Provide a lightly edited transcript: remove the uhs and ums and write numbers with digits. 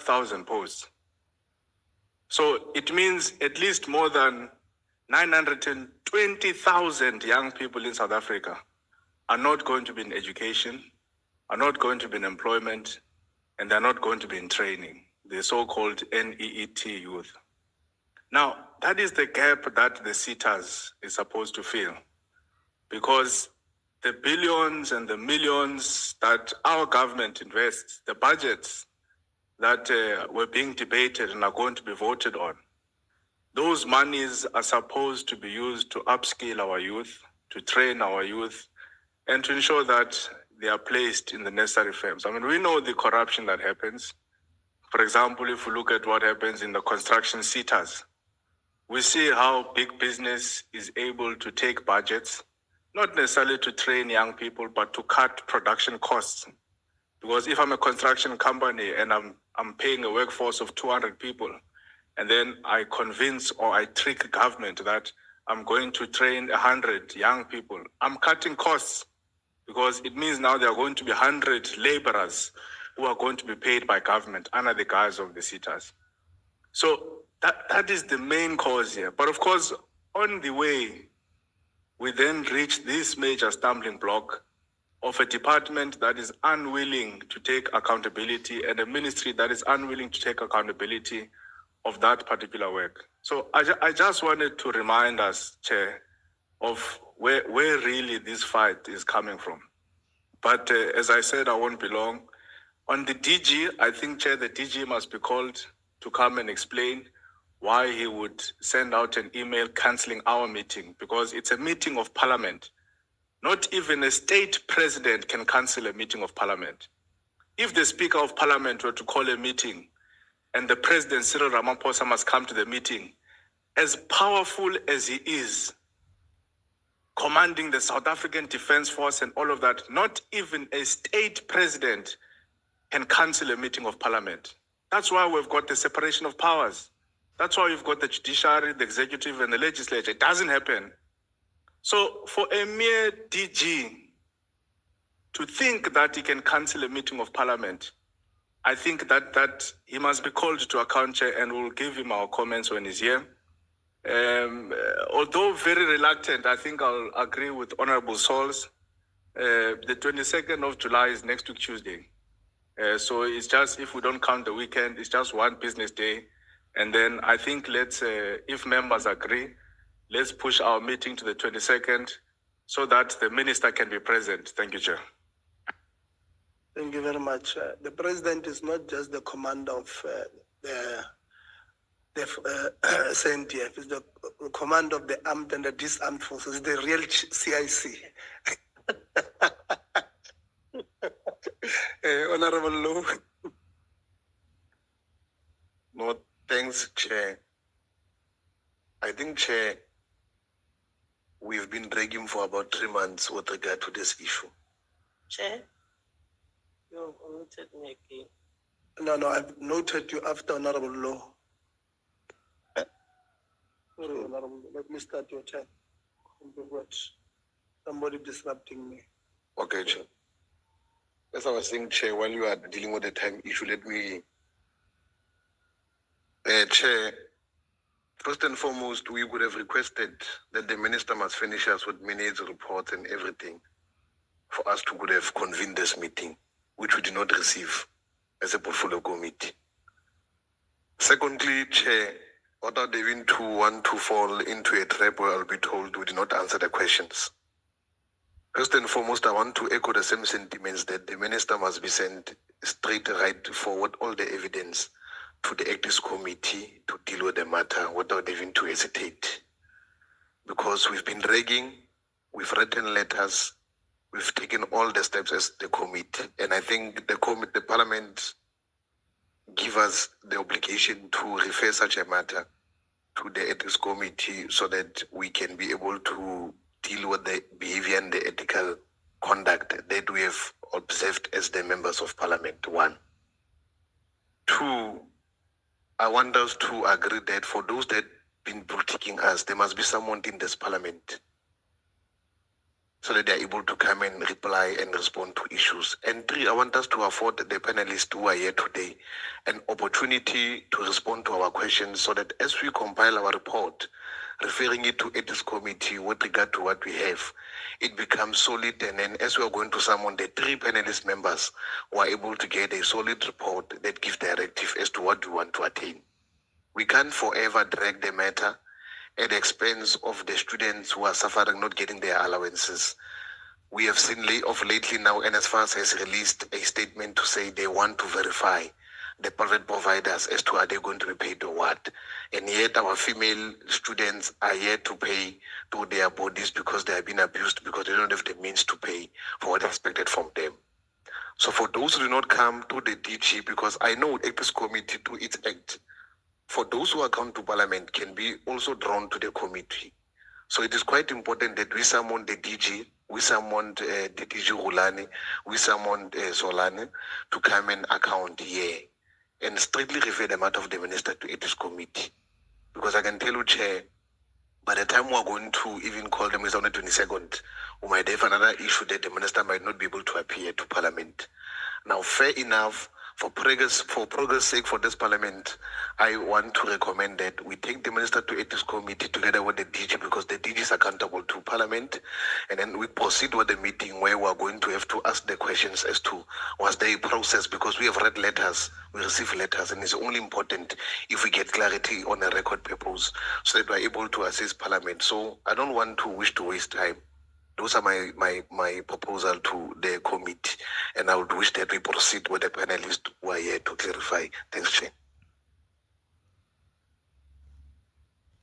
5,000 posts. So it means at least more than 920,000 young people in South Africa are not going to be in education, are not going to be in employment, and they're not going to be in training, the so-called NEET youth. Now, that is the gap that the SETAs is supposed to fill, because the billions and the millions that our government invests, the budgets that were being debated and are going to be voted on, those monies are supposed to be used to upskill our youth, to train our youth, and to ensure that they are placed in the necessary firms. I mean, we know the corruption that happens. For example, if we look at what happens in the construction SETAs, we see how big business is able to take budgets, not necessarily to train young people, but to cut production costs. Because if I'm a construction company and I'm paying a workforce of 200 people, and then I convince or I trick government that I'm going to train 100 young people, I'm cutting costs, because it means now there are going to be 100 laborers who are going to be paid by government under the guise of the SETAs. So that is the main cause here. But of course, on the way, we then reach this major stumbling block of a department that is unwilling to take accountability and a ministry that is unwilling to take accountability of that particular work. So I just wanted to remind us, Chair, of where really this fight is coming from. But as I said, I won't be long. On the DG, I think, Chair, the DG must be called to come and explain why he would send out an email cancelling our meeting, because it's a meeting of parliament. Not even a state president can cancel a meeting of parliament. If the Speaker of Parliament were to call a meeting and the President, Cyril Ramaphosa, must come to the meeting, as powerful as he is, commanding the South African Defence Force and all of that, not even a state president can cancel a meeting of parliament. That's why we've got the separation of powers. That's why we've got the judiciary, the executive, and the legislature. It doesn't happen. So for a mere DG to think that he can cancel a meeting of parliament, I think that he must be called to account, Chair, and we'll give him our comments when he's here. Although very reluctant, I think I'll agree with Honorable Sauls. The 22nd of July is next week, Tuesday. So it's just, if we don't count the weekend, it's just one business day. And then I think if members agree, let's push our meeting to the 22nd so that the minister can be present. Thank you, Chair. Thank you very much. The president is not just the commander of the SNDF, is the commander of the armed and the disarmed forces, the real CIC. Honorable Low. No, thanks, Chair. I think, Chair, we've been dragging for about 3 months with regard to this issue. Chair, you noted me again. No, I've noted you after Honorable Law. Sorry, Honorable, let me start your time. Somebody disrupting me. Okay, Chair. As I was saying, Chair, while you are dealing with the time issue, let me... Chair, first and foremost, we would have requested that the minister must finish us with minutes, reports, and everything for us to would have convened this meeting, which we did not receive as a portfolio committee. Secondly, Chair, without even to want to fall into a trap where I'll be told we did not answer the questions. First and foremost, I want to echo the same sentiments that the minister must be sent straight right forward all the evidence to the ethics committee to deal with the matter without even to hesitate. Because we've been dragging, we've written letters, we've taken all the steps as the committee. And I think the parliament give us the obligation to refer such a matter to the ethics committee so that we can be able to deal with the behavior and the ethical conduct that we have observed as the members of parliament, 1. 2, I want us to agree that for those that have been critiquing us, there must be someone in this parliament so that they are able to come and reply and respond to issues. And three, I want us to afford the panelists who are here today an opportunity to respond to our questions so that as we compile our report, referring it to ethics committee with regard to what we have, it becomes solid. And then as we are going to summon the three panelist members who are able to get a solid report that gives directive as to what we want to attain. We can't forever drag the matter at the expense of the students who are suffering, not getting their allowances. We have seen of lately now, NSFAS has released a statement to say they want to verify the private providers as to are they going to be paid or what. And yet our female students are yet to pay to their bodies because they have been abused, because they don't have the means to pay for what is expected from them. So for those who do not come to the DG, because I know APIS committee to its act, for those who are come to parliament can be also drawn to the committee. So it is quite important that we summon the DG, we summoned the DG Rulani, we summoned Solane to come and account here and strictly refer the matter of the minister to ethics committee. Because I can tell you, Chair, by the time we are going to even call the minister on the 22nd, we might have another issue that the minister might not be able to appear to parliament. Now, fair enough, for progress sake for this parliament, I want to recommend that we take the minister to ethics committee together with the DG, because the DG is accountable to parliament, and then we proceed with the meeting where we are going to have to ask the questions as to was there a process, because we have read letters, we receive letters, and it's only important if we get clarity on a record purpose so that we are able to assist parliament. So I don't want to wish to waste time. Those are my proposal to the committee, and I would wish that we proceed with the panelists who are here to clarify. Thanks, Chair.